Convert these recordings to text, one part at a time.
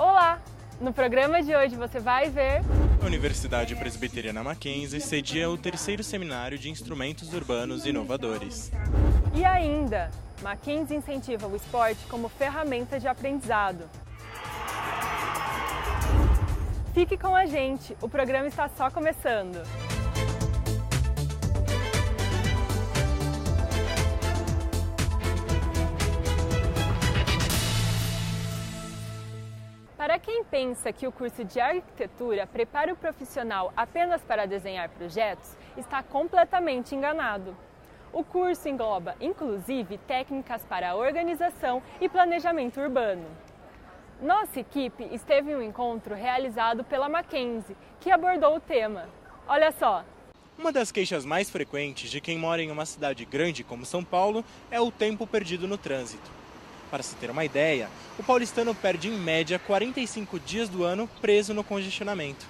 Olá! No programa de hoje você vai ver... A Universidade Presbiteriana Mackenzie cedia o 3º Seminário de Instrumentos Urbanos Inovadores. E ainda, Mackenzie incentiva o esporte como ferramenta de aprendizado. Fique com a gente, o programa está só começando. Para quem pensa que o curso de arquitetura prepara o profissional apenas para desenhar projetos, está completamente enganado. O curso engloba, inclusive, técnicas para a organização e planejamento urbano. Nossa equipe esteve em um encontro realizado pela Mackenzie, que abordou o tema. Olha só! Uma das queixas mais frequentes de quem mora em uma cidade grande como São Paulo é o tempo perdido no trânsito. Para se ter uma ideia, o paulistano perde em média 45 dias do ano preso no congestionamento.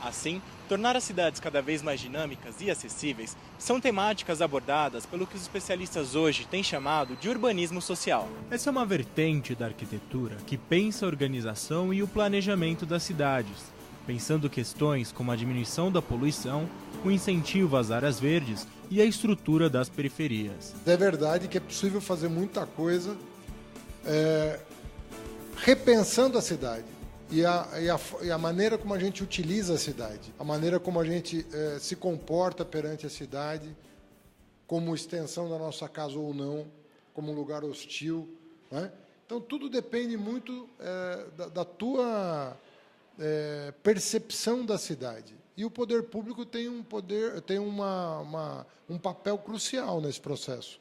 Assim, tornar as cidades cada vez mais dinâmicas e acessíveis são temáticas abordadas pelo que os especialistas hoje têm chamado de urbanismo social. Essa é uma vertente da arquitetura que pensa a organização e o planejamento das cidades, pensando questões como a diminuição da poluição, o incentivo às áreas verdes e a estrutura das periferias. É verdade que é possível fazer muita coisa repensando a cidade e a maneira como a gente utiliza a cidade, a maneira como a gente se comporta perante a cidade, como extensão da nossa casa ou não, como um lugar hostil, né? Então tudo depende muito da tua percepção da cidade. E o poder público tem um papel crucial nesse processo.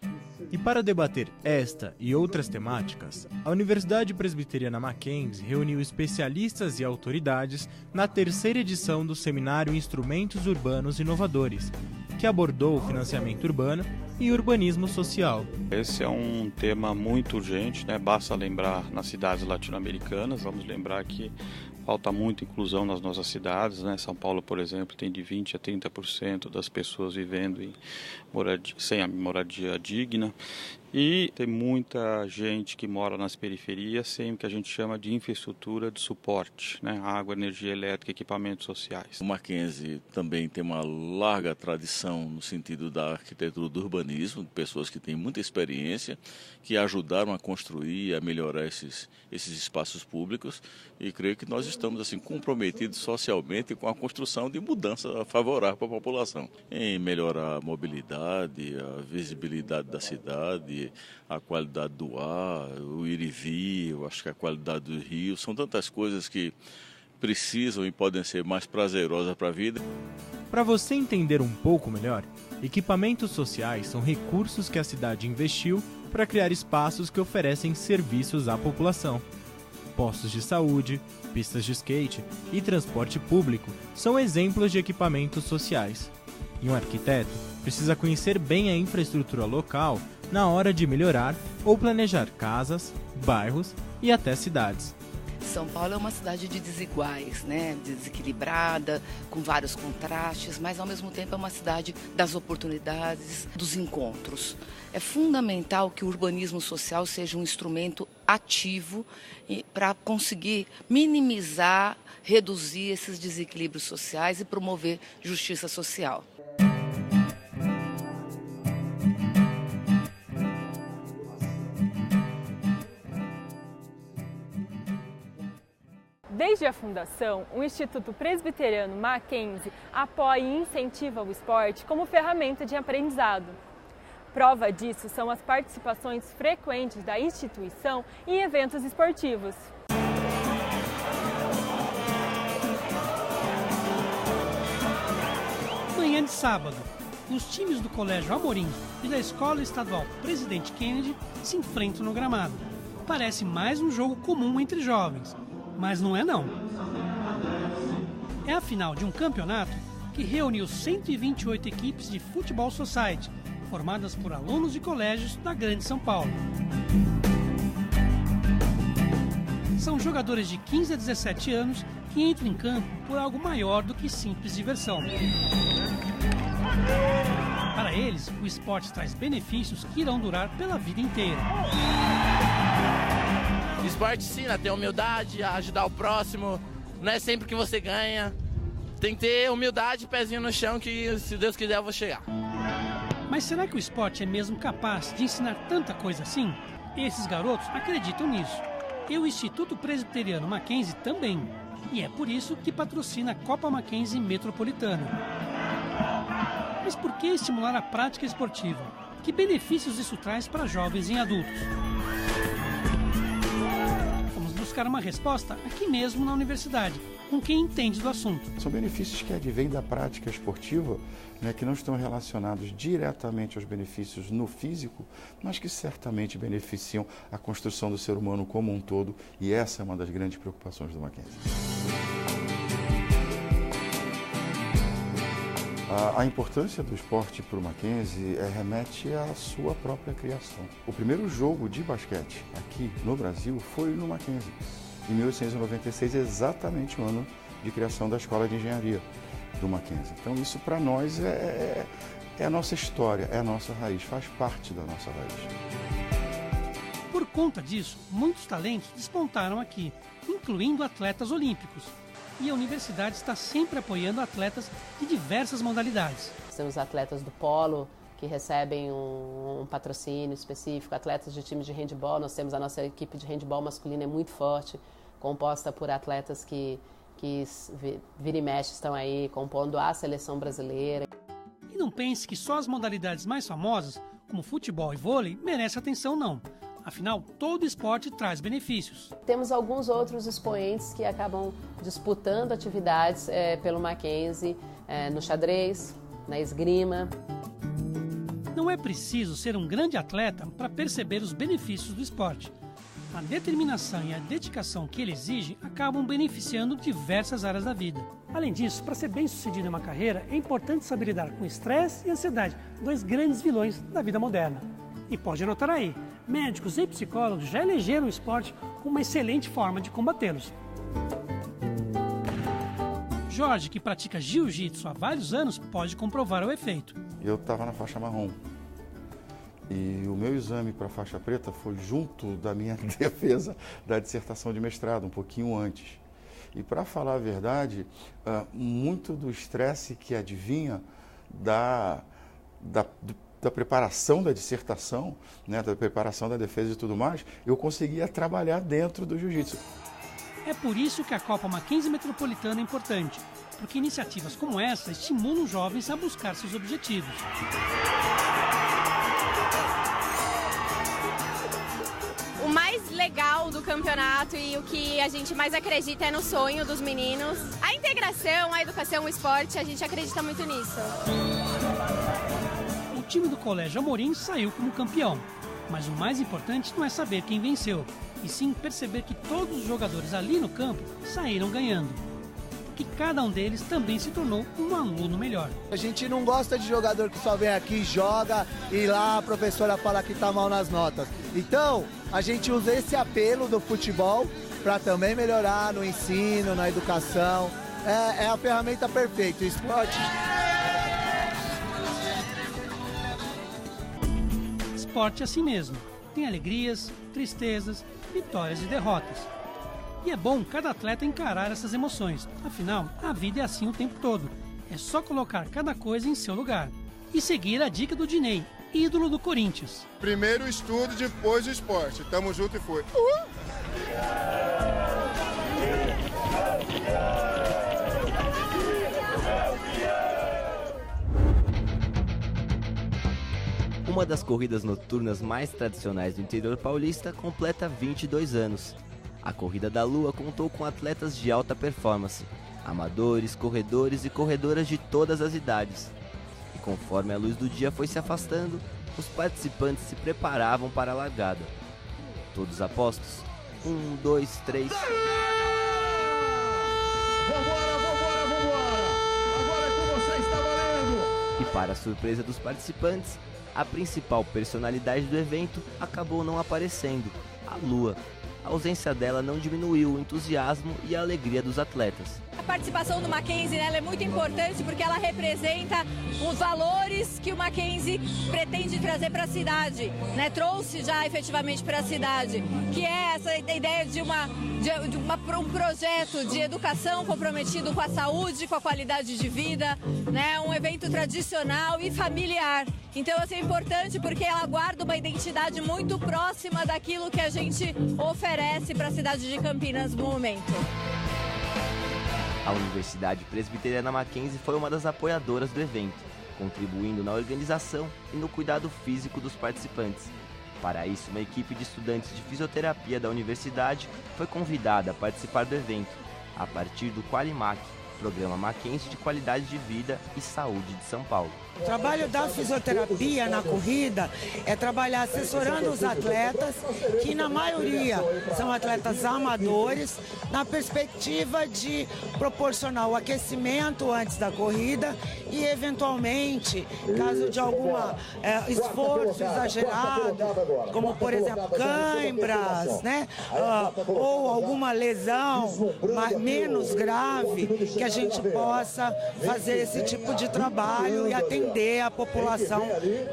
E para debater esta e outras temáticas, a Universidade Presbiteriana Mackenzie reuniu especialistas e autoridades na 3ª edição do Seminário Instrumentos Urbanos Inovadores, que abordou o financiamento urbano e urbanismo social. Esse é um tema muito urgente, né? Basta lembrar nas cidades latino-americanas, vamos lembrar que falta muita inclusão nas nossas cidades, né? São Paulo, por exemplo, tem de 20% a 30% das pessoas vivendo sem a moradia digna. E tem muita gente que mora nas periferias sem o que a gente chama de infraestrutura de suporte, né? Água, energia elétrica, equipamentos sociais. O Mackenzie também tem uma larga tradição no sentido da arquitetura do urbanismo, de pessoas que têm muita experiência, que ajudaram a construir e a melhorar esses espaços públicos, e creio que nós estamos assim comprometidos socialmente com a construção de mudança favorável para a população, em melhorar a mobilidade, a visibilidade da cidade, a qualidade do ar, o ir e vir, eu acho que a qualidade do rio, são tantas coisas que precisam e podem ser mais prazerosas para a vida. Para você entender um pouco melhor, equipamentos sociais são recursos que a cidade investiu para criar espaços que oferecem serviços à população. Postos de saúde, pistas de skate e transporte público são exemplos de equipamentos sociais. E um arquiteto precisa conhecer bem a infraestrutura local na hora de melhorar ou planejar casas, bairros e até cidades. São Paulo é uma cidade de desiguais, né? Desequilibrada, com vários contrastes, mas ao mesmo tempo é uma cidade das oportunidades, dos encontros. É fundamental que o urbanismo social seja um instrumento ativo para conseguir minimizar, reduzir esses desequilíbrios sociais e promover justiça social. Desde a fundação, o Instituto Presbiteriano Mackenzie apoia e incentiva o esporte como ferramenta de aprendizado. Prova disso são as participações frequentes da instituição em eventos esportivos. Manhã de sábado, os times do Colégio Amorim e da Escola Estadual Presidente Kennedy se enfrentam no gramado. Parece mais um jogo comum entre jovens, mas não é não. É a final de um campeonato que reuniu 128 equipes de futebol society, formadas por alunos de colégios da Grande São Paulo. São jogadores de 15 a 17 anos que entram em campo por algo maior do que simples diversão. Para eles, o esporte traz benefícios que irão durar pela vida inteira. Esporte ensina a ter humildade, a ajudar o próximo. Não é sempre que você ganha. Tem que ter humildade, pezinho no chão, que se Deus quiser eu vou chegar. Mas será que o esporte é mesmo capaz de ensinar tanta coisa assim? Esses garotos acreditam nisso. E o Instituto Presbiteriano Mackenzie também. E é por isso que patrocina a Copa Mackenzie Metropolitana. Mas por que estimular a prática esportiva? Que benefícios isso traz para jovens e adultos? Vamos buscar uma resposta aqui mesmo na universidade, com quem entende do assunto. São benefícios que advêm da prática esportiva, né, que não estão relacionados diretamente aos benefícios no físico, mas que certamente beneficiam a construção do ser humano como um todo, e essa é uma das grandes preocupações do Mackenzie. A importância do esporte para o Mackenzie remete à sua própria criação. O primeiro jogo de basquete aqui no Brasil foi no Mackenzie, em 1896, exatamente o ano de criação da Escola de Engenharia do Mackenzie. Então isso para nós é a nossa história, é a nossa raiz, faz parte da nossa raiz. Por conta disso, muitos talentos despontaram aqui, incluindo atletas olímpicos. E a universidade está sempre apoiando atletas de diversas modalidades. Temos atletas do polo, que recebem um patrocínio específico, atletas de time de handebol. Nós temos a nossa equipe de handebol masculina, é muito forte, composta por atletas que vira e mexe estão aí, compondo a seleção brasileira. E não pense que só as modalidades mais famosas, como futebol e vôlei, merecem atenção, não. Afinal, todo esporte traz benefícios. Temos alguns outros expoentes que acabam disputando atividades pelo Mackenzie, no xadrez, na esgrima. Não é preciso ser um grande atleta para perceber os benefícios do esporte. A determinação e a dedicação que ele exige acabam beneficiando diversas áreas da vida. Além disso, para ser bem-sucedido em uma carreira, é importante saber lidar com estresse e ansiedade, dois grandes vilões da vida moderna. E pode anotar aí, médicos e psicólogos já elegeram o esporte como uma excelente forma de combatê-los. Jorge, que pratica jiu-jitsu há vários anos, pode comprovar o efeito. Eu estava na faixa marrom e o meu exame para a faixa preta foi junto da minha defesa da dissertação de mestrado, um pouquinho antes. E para falar a verdade, muito do estresse que advinha da preparação da dissertação, né, da preparação da defesa e tudo mais, eu conseguia trabalhar dentro do jiu-jitsu. É por isso que a Copa Mackenzie Metropolitana é importante, porque iniciativas como essa estimulam jovens a buscar seus objetivos. O mais legal do campeonato e o que a gente mais acredita é no sonho dos meninos. A integração, a educação, o esporte, a gente acredita muito nisso. O time do Colégio Amorim saiu como campeão, mas o mais importante não é saber quem venceu, e sim perceber que todos os jogadores ali no campo saíram ganhando. Que cada um deles também se tornou um aluno melhor. A gente não gosta de jogador que só vem aqui, joga e lá a professora fala que tá mal nas notas. Então, a gente usa esse apelo do futebol para também melhorar no ensino, na educação. É a ferramenta perfeita, o esporte. Esporte é assim mesmo. Tem alegrias, tristezas, vitórias e derrotas. E é bom cada atleta encarar essas emoções. Afinal, a vida é assim o tempo todo. É só colocar cada coisa em seu lugar. E seguir a dica do Dinei, ídolo do Corinthians. Primeiro o estudo, depois o esporte. Tamo junto e foi. Uma das corridas noturnas mais tradicionais do interior paulista completa 22 anos. A Corrida da Lua contou com atletas de alta performance, amadores, corredores e corredoras de todas as idades. E conforme a luz do dia foi se afastando, os participantes se preparavam para a largada. Todos apostos? 1, 2, 3... Vambora! Agora é com você, está valendo! E para a surpresa dos participantes, a principal personalidade do evento acabou não aparecendo, a Lua. A ausência dela não diminuiu o entusiasmo e a alegria dos atletas. participação do Mackenzie, né, ela é muito importante porque ela representa os valores que o Mackenzie pretende trazer para a cidade, né, trouxe já efetivamente para a cidade, que é essa ideia de um projeto de educação comprometido com a saúde, com a qualidade de vida, né, um evento tradicional e familiar. Então, assim, é importante porque ela guarda uma identidade muito próxima daquilo que a gente oferece para a cidade de Campinas no momento. A Universidade Presbiteriana Mackenzie foi uma das apoiadoras do evento, contribuindo na organização e no cuidado físico dos participantes. Para isso, uma equipe de estudantes de fisioterapia da universidade foi convidada a participar do evento, a partir do Qualimac, Programa Mackenzie de Qualidade de Vida e Saúde de São Paulo. O trabalho da fisioterapia na corrida é trabalhar assessorando os atletas, que na maioria são atletas amadores, na perspectiva de proporcionar o aquecimento antes da corrida e, eventualmente, caso de algum esforço exagerado, como, por exemplo, cãibras, né? Ou alguma lesão menos grave, que a gente possa fazer esse tipo de trabalho e atender a população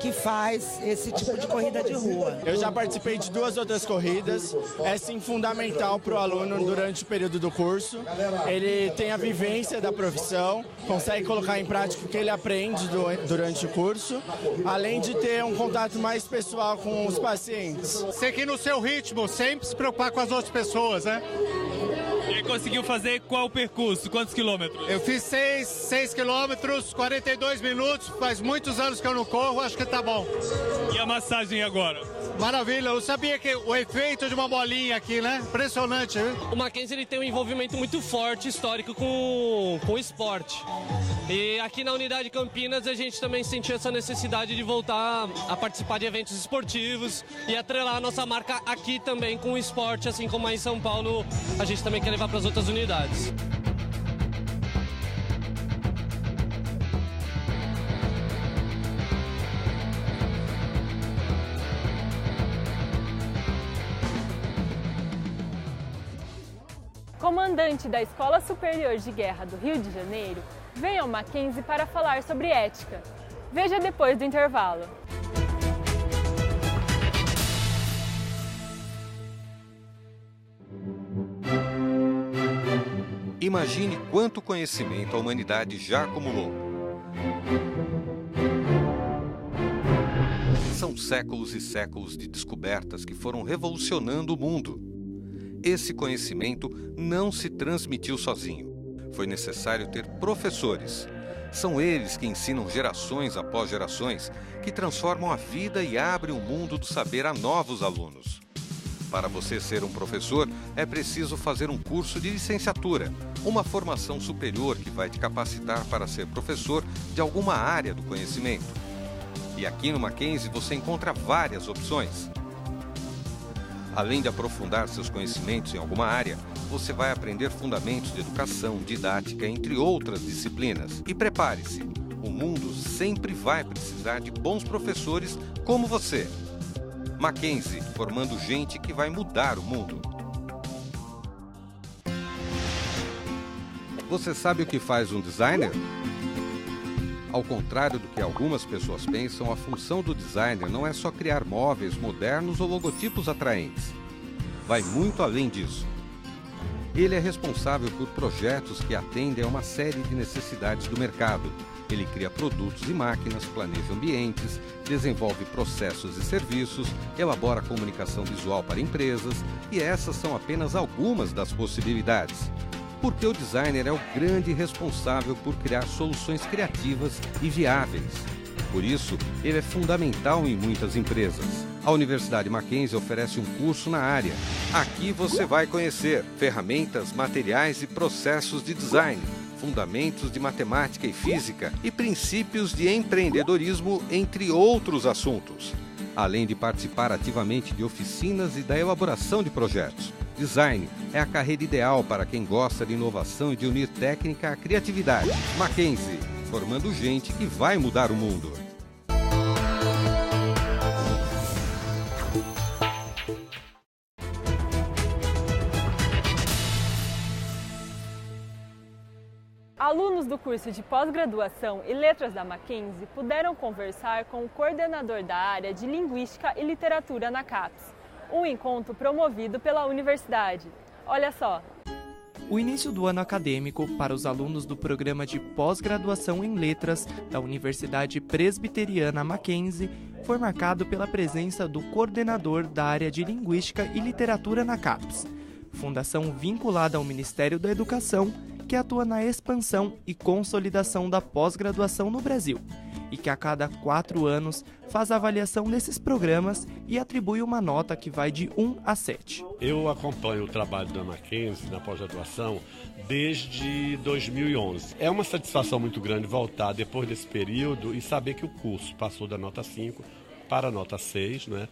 que faz esse tipo de corrida de rua. Eu já participei de 2 outras corridas, é sim fundamental para o aluno durante o período do curso. Ele tem a vivência da profissão, consegue colocar em prática o que ele aprende durante o curso, além de ter um contato mais pessoal com os pacientes. Seguir no seu ritmo, sempre se preocupar com as outras pessoas, né? E conseguiu fazer qual percurso? Quantos quilômetros? Eu fiz 6 quilômetros, 42 minutos, faz muitos anos que eu não corro, acho que tá bom. E a massagem agora? Maravilha, eu sabia que o efeito de uma bolinha aqui, né? Impressionante, né? O Mackenzie ele tem um envolvimento muito forte, histórico com o esporte. E aqui na Unidade Campinas a gente também sentiu essa necessidade de voltar a participar de eventos esportivos e atrelar a nossa marca aqui também com o esporte, assim como aí em São Paulo a gente também quer levar para as outras unidades. Comandante da Escola Superior de Guerra do Rio de Janeiro, vem ao Mackenzie para falar sobre ética. Veja depois do intervalo. Imagine quanto conhecimento a humanidade já acumulou. São séculos e séculos de descobertas que foram revolucionando o mundo. Esse conhecimento não se transmitiu sozinho. Foi necessário ter professores. São eles que ensinam gerações após gerações, que transformam a vida e abrem o mundo do saber a novos alunos. Para você ser um professor, é preciso fazer um curso de licenciatura, uma formação superior que vai te capacitar para ser professor de alguma área do conhecimento. E aqui no Mackenzie você encontra várias opções. Além de aprofundar seus conhecimentos em alguma área, você vai aprender fundamentos de educação, didática, entre outras disciplinas. E prepare-se, o mundo sempre vai precisar de bons professores como você. Mackenzie, formando gente que vai mudar o mundo. Você sabe o que faz um designer? Ao contrário do que algumas pessoas pensam, a função do designer não é só criar móveis modernos ou logotipos atraentes. Vai muito além disso. Ele é responsável por projetos que atendem a uma série de necessidades do mercado. Ele cria produtos e máquinas, planeja ambientes, desenvolve processos e serviços, elabora comunicação visual para empresas, e essas são apenas algumas das possibilidades. Porque o designer é o grande responsável por criar soluções criativas e viáveis. Por isso, ele é fundamental em muitas empresas. A Universidade Mackenzie oferece um curso na área. Aqui você vai conhecer ferramentas, materiais e processos de design, fundamentos de matemática e física e princípios de empreendedorismo, entre outros assuntos. Além de participar ativamente de oficinas e da elaboração de projetos. Design é a carreira ideal para quem gosta de inovação e de unir técnica à criatividade. Mackenzie, formando gente que vai mudar o mundo. do curso de pós-graduação e letras da Mackenzie puderam conversar com o coordenador da área de Linguística e Literatura na CAPES, um encontro promovido pela universidade. Olha só! O início do ano acadêmico para os alunos do programa de pós-graduação em letras da Universidade Presbiteriana Mackenzie foi marcado pela presença do coordenador da área de Linguística e Literatura na CAPES, fundação vinculada ao Ministério da Educação, que atua na expansão e consolidação da pós-graduação no Brasil e que a cada 4 anos faz a avaliação desses programas e atribui uma nota que vai de 1 a 7. Eu acompanho o trabalho da Mackenzie na pós-graduação desde 2011. É uma satisfação muito grande voltar depois desse período e saber que o curso passou da nota 5 para a nota 6, né?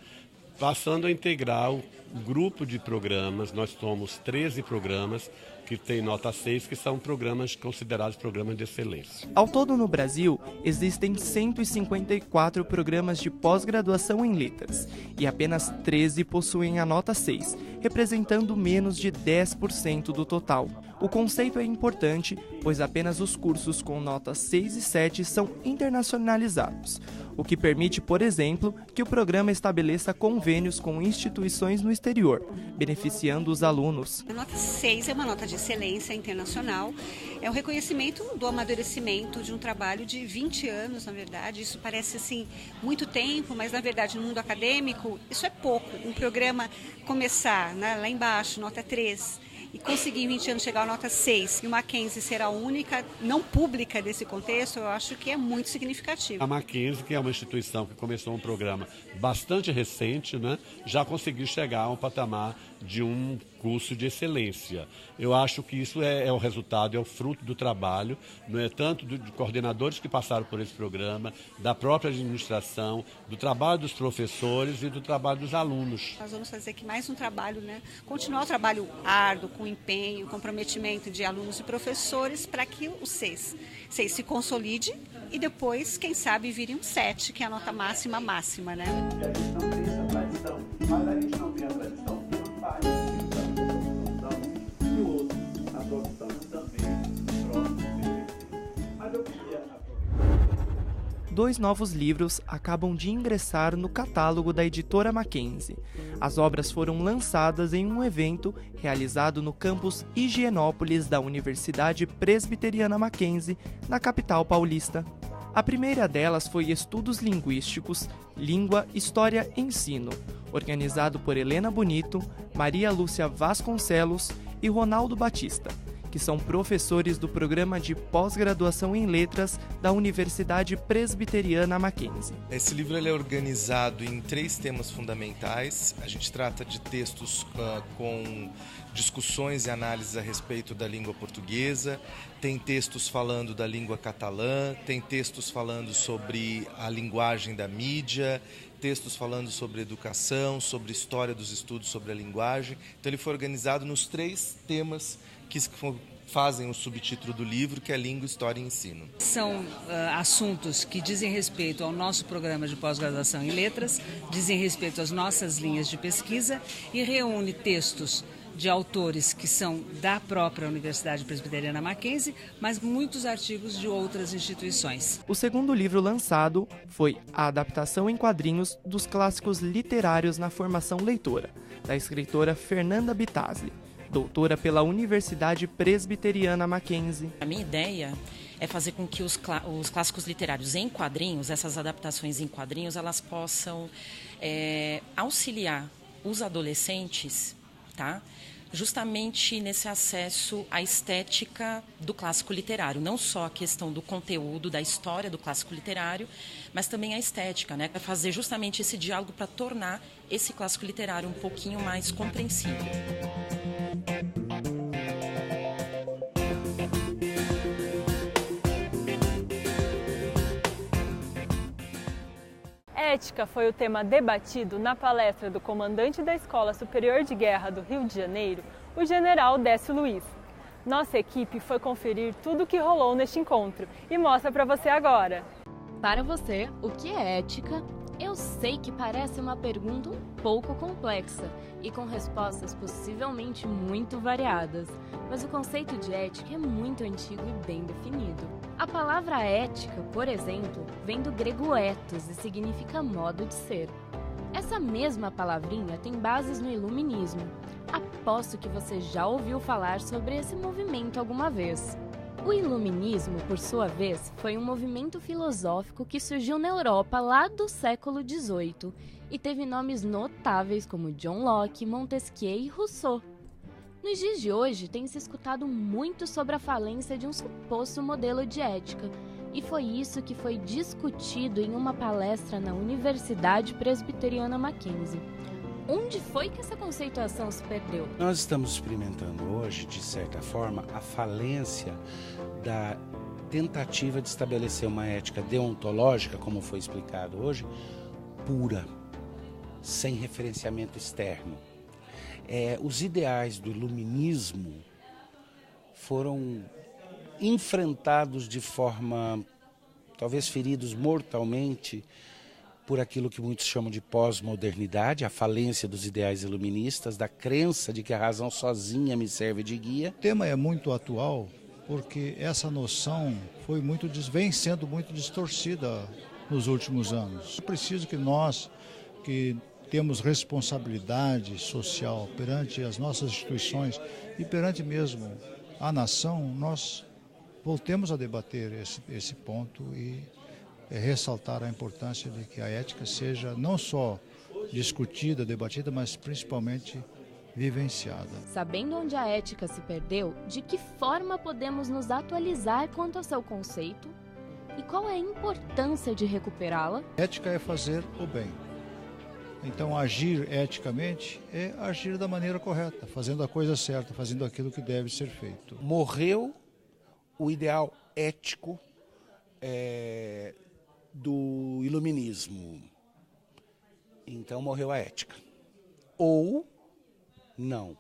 Passando a integrar o grupo de programas. Nós somos 13 programas que têm nota 6, que são programas considerados programas de excelência. Ao todo no Brasil, existem 154 programas de pós-graduação em letras e apenas 13 possuem a nota 6, representando menos de 10% do total. O conceito é importante, pois apenas os cursos com notas 6 e 7 são internacionalizados, o que permite, por exemplo, que o programa estabeleça convênios com instituições no exterior, beneficiando os alunos. A nota 6 é uma nota de excelência internacional, é o reconhecimento do amadurecimento de um trabalho de 20 anos, na verdade. Isso parece assim muito tempo, mas na verdade no mundo acadêmico isso é pouco. Um programa começar, né, lá embaixo, nota 3, e conseguir em 20 anos chegar à nota 6 e o Mackenzie ser a única não pública desse contexto, eu acho que é muito significativo. A Mackenzie, que é uma instituição que começou um programa bastante recente, né, já conseguiu chegar a um patamar de um curso de excelência. Eu acho que isso é o resultado, é o fruto do trabalho, não é tanto de coordenadores que passaram por esse programa, da própria administração, do trabalho dos professores e do trabalho dos alunos. Nós vamos fazer aqui mais um trabalho, né? Continuar o trabalho árduo, com empenho, comprometimento de alunos e professores para que o 6 se consolide e depois, quem sabe, vire um 7, que é a nota máxima, né? A gente não tem essa tradição, mas a gente não tem a tradição. E o outro, adotamos também mas eu queria. 2 novos livros acabam de ingressar no catálogo da editora Mackenzie. As obras foram lançadas em um evento realizado no campus Higienópolis da Universidade Presbiteriana Mackenzie, na capital paulista. A primeira delas foi Estudos Linguísticos, Língua, História e Ensino, organizado por Helena Bonito, Maria Lúcia Vasconcelos e Ronaldo Batista, que são professores do programa de pós-graduação em letras da Universidade Presbiteriana Mackenzie. Esse livro ele é organizado em 3 temas fundamentais. A gente trata de textos com discussões e análises a respeito da língua portuguesa, tem textos falando da língua catalã, tem textos falando sobre a linguagem da mídia, textos falando sobre educação, sobre história dos estudos sobre a linguagem. Então ele foi organizado nos 3 temas que fazem o subtítulo do livro, que é Língua, História e Ensino. São assuntos que dizem respeito ao nosso programa de pós-graduação em letras, dizem respeito às nossas linhas de pesquisa e reúne textos de autores que são da própria Universidade Presbiteriana Mackenzie, mas muitos artigos de outras instituições. O segundo livro lançado foi a adaptação em quadrinhos dos clássicos literários na formação leitora, da escritora Fernanda Bitazzi, doutora pela Universidade Presbiteriana Mackenzie. A minha ideia é fazer com que os clássicos literários em quadrinhos, essas adaptações em quadrinhos, elas possam auxiliar os adolescentes, tá? Justamente nesse acesso à estética do clássico literário, não só a questão do conteúdo, da história do clássico literário, mas também a estética, né? Para fazer justamente esse diálogo para tornar esse clássico literário um pouquinho mais compreensível. Ética foi o tema debatido na palestra do comandante da Escola Superior de Guerra do Rio de Janeiro, o general Décio Luiz. Nossa equipe foi conferir tudo o que rolou neste encontro e mostra para você agora. Para você, o que é ética? Eu sei que parece uma pergunta um pouco complexa e com respostas possivelmente muito variadas, mas o conceito de ética é muito antigo e bem definido. A palavra ética, por exemplo, vem do grego ethos e significa modo de ser. Essa mesma palavrinha tem bases no iluminismo. Aposto que você já ouviu falar sobre esse movimento alguma vez. O iluminismo, por sua vez, foi um movimento filosófico que surgiu na Europa lá do século XVIII e teve nomes notáveis como John Locke, Montesquieu e Rousseau. Nos dias de hoje, tem se escutado muito sobre a falência de um suposto modelo de ética, e foi isso que foi discutido em uma palestra na Universidade Presbiteriana Mackenzie. Onde foi que essa conceituação se perdeu? Nós estamos experimentando hoje, de certa forma, a falência da tentativa de estabelecer uma ética deontológica, como foi explicado hoje, pura, sem referenciamento externo. Os ideais do iluminismo foram enfrentados de forma, talvez feridos mortalmente, por aquilo que muitos chamam de pós-modernidade, a falência dos ideais iluministas, da crença de que a razão sozinha me serve de guia. O tema é muito atual porque essa noção vem sendo muito distorcida nos últimos anos. É preciso que nós, que temos responsabilidade social perante as nossas instituições e perante mesmo a nação, nós voltemos a debater esse ponto e ressaltar a importância de que a ética seja não só discutida, debatida, mas principalmente vivenciada. Sabendo onde a ética se perdeu, de que forma podemos nos atualizar quanto ao seu conceito? E qual é a importância de recuperá-la? Ética é fazer o bem. Então, agir eticamente é agir da maneira correta, fazendo a coisa certa, fazendo aquilo que deve ser feito. Morreu o ideal ético do iluminismo. Então morreu a ética. Ou não.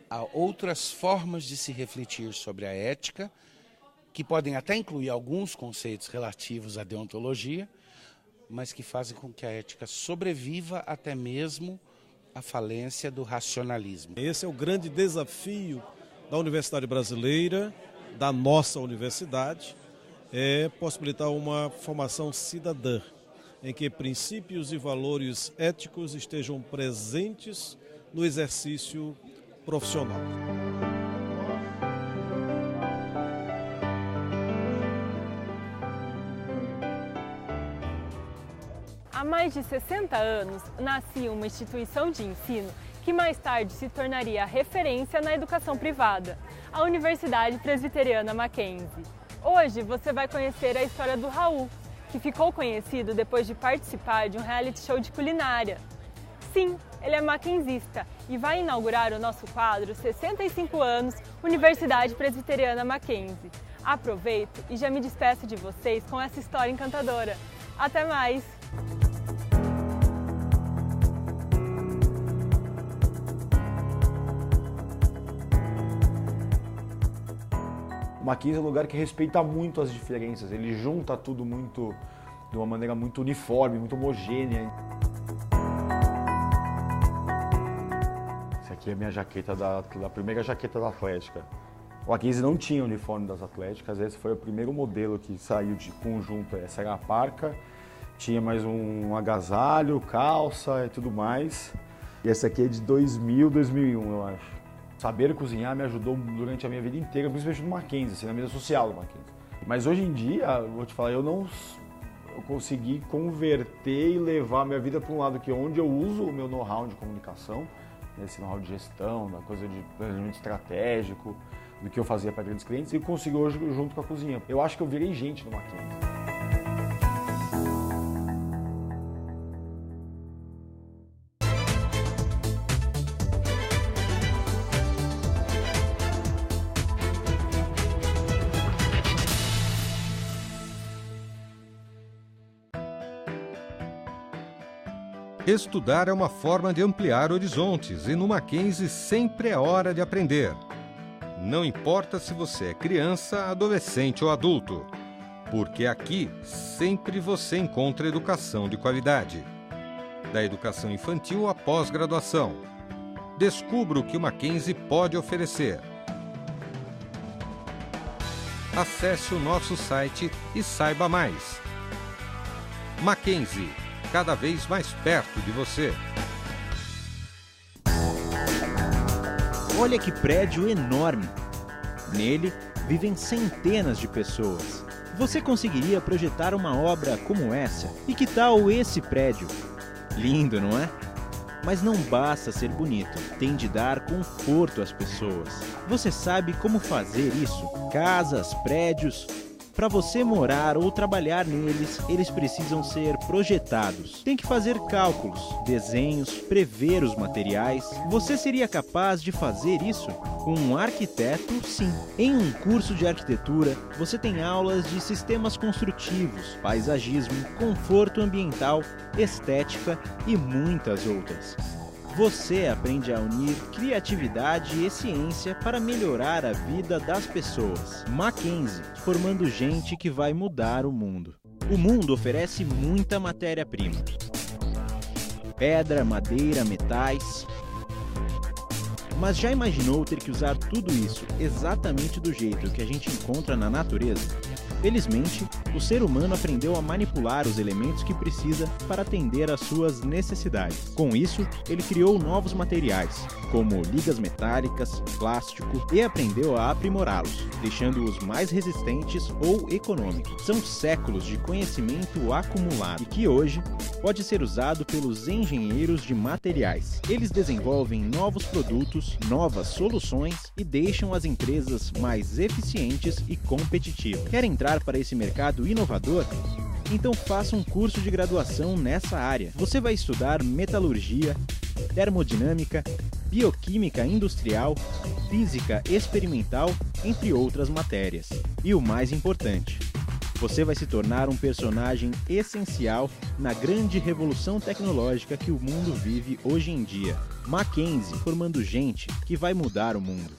Há outras formas de se refletir sobre a ética, que podem até incluir alguns conceitos relativos à deontologia, mas que fazem com que a ética sobreviva até mesmo à falência do racionalismo. Esse é o grande desafio da Universidade Brasileira, da nossa universidade, possibilitar uma formação cidadã, em que princípios e valores éticos estejam presentes no exercício profissional. Há mais de 60 anos, nascia uma instituição de ensino que mais tarde se tornaria a referência na educação privada, a Universidade Presbiteriana Mackenzie. Hoje você vai conhecer a história do Raul, que ficou conhecido depois de participar de um reality show de culinária. Sim, ele é mackenzista e vai inaugurar o nosso quadro 65 anos Universidade Presbiteriana Mackenzie. Aproveito e já me despeço de vocês com essa história encantadora. Até mais! O Mackenzie é um lugar que respeita muito as diferenças, ele junta tudo de uma maneira muito uniforme, muito homogênea. Essa aqui é a minha jaqueta da primeira jaqueta da Atlética. O Mackenzie não tinha uniforme das Atléticas, esse foi o primeiro modelo que saiu de conjunto. Essa era a parca, tinha mais um agasalho, calça e tudo mais. E essa aqui é de 2000, 2001, eu acho. Saber cozinhar me ajudou durante a minha vida inteira, principalmente no Mackenzie, assim, na vida social do Mackenzie. Mas hoje em dia, vou te falar, eu consegui converter e levar a minha vida para um lado que onde eu uso o meu know-how de comunicação, esse know-how de gestão, da coisa de planejamento estratégico, do que eu fazia para grandes clientes, e consigo hoje junto com a cozinha. Eu acho que eu virei gente no Mackenzie. Estudar é uma forma de ampliar horizontes e no Mackenzie sempre é hora de aprender. Não importa se você é criança, adolescente ou adulto. Porque aqui sempre você encontra educação de qualidade. Da educação infantil à pós-graduação. Descubra o que o Mackenzie pode oferecer. Acesse o nosso site e saiba mais. Mackenzie, cada vez mais perto de você. Olha que prédio enorme! Nele vivem centenas de pessoas. Você conseguiria projetar uma obra como essa? E que tal esse prédio? Lindo, não é? Mas não basta ser bonito, tem de dar conforto às pessoas. Você sabe como fazer isso? Casas, prédios... Para você morar ou trabalhar neles, eles precisam ser projetados. Tem que fazer cálculos, desenhos, prever os materiais. Você seria capaz de fazer isso? Com um arquiteto, sim. Em um curso de arquitetura, você tem aulas de sistemas construtivos, paisagismo, conforto ambiental, estética e muitas outras. Você aprende a unir criatividade e ciência para melhorar a vida das pessoas. Mackenzie, formando gente que vai mudar o mundo. O mundo oferece muita matéria-prima. Pedra, madeira, metais. Mas já imaginou ter que usar tudo isso exatamente do jeito que a gente encontra na natureza? Felizmente, o ser humano aprendeu a manipular os elementos que precisa para atender às suas necessidades. Com isso, ele criou novos materiais, como ligas metálicas, plástico, e aprendeu a aprimorá-los, deixando-os mais resistentes ou econômicos. São séculos de conhecimento acumulado e que hoje pode ser usado pelos engenheiros de materiais. Eles desenvolvem novos produtos, novas soluções e deixam as empresas mais eficientes e competitivas. Quer entrar para esse mercado inovador? Então faça um curso de graduação nessa área. Você vai estudar metalurgia, termodinâmica, bioquímica industrial, física experimental, entre outras matérias. E o mais importante, você vai se tornar um personagem essencial na grande revolução tecnológica que o mundo vive hoje em dia. Mackenzie, formando gente que vai mudar o mundo.